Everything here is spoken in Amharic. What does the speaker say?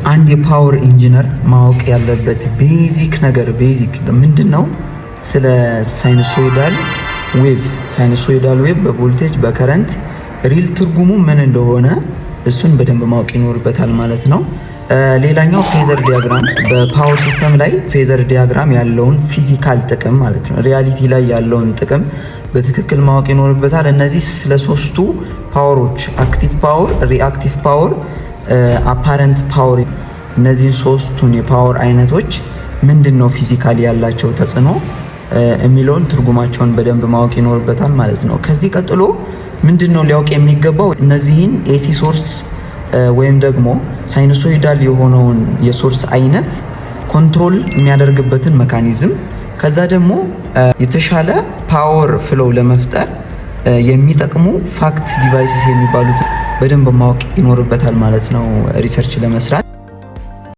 አንድ የፓወር ኢንጂነር ማወቅ ያለበት ቤዚክ ምንድነው? ስለ ሳይኑሶይዳል ዌቭ በቮልቴጅ በከረንት ሪል ትርጉሙ ምን እንደሆነ እሱን በደንብ ማወቅ ይኖርበታል ማለት ነው። ሌላኛው ፌዘር ዲያግራም፣ በፓወር ሲስተም ላይ ፌዘር ዲያግራም ያለውን ፊዚካል ጥቅም ማለት ነው፣ ሪያሊቲ ላይ ያለውን ጥቅም በትክክል ማወቅ ይኖርበታል። እነዚህ ስለ ሶስቱ ፓወሮች አክቲቭ ፓወር፣ ሪአክቲቭ ፓወር፣ አፓረንት ፓወር፣ እነዚህን ሶስቱን የፓወር አይነቶች ምንድነው ፊዚካሊ ያላቸው ተጽዕኖ የሚለውን ትርጉማቸውን በደንብ ማወቅ ይኖርበታል ማለት ነው። ከዚህ ቀጥሎ ምንድነው ሊያውቅ የሚገባው? እነዚህን ኤሲ ሶርስ ወይም ደግሞ ሳይኑሶይዳል የሆነውን የሶርስ አይነት ኮንትሮል የሚያደርግበትን መካኒዝም፣ ከዛ ደግሞ የተሻለ ፓወር ፍሎው ለመፍጠር የሚጠቅሙ ፋክት ዲቫይስስ የሚባሉት በደንብ ማወቅ ይኖርበታል ማለት ነው ሪሰርች ለመስራት።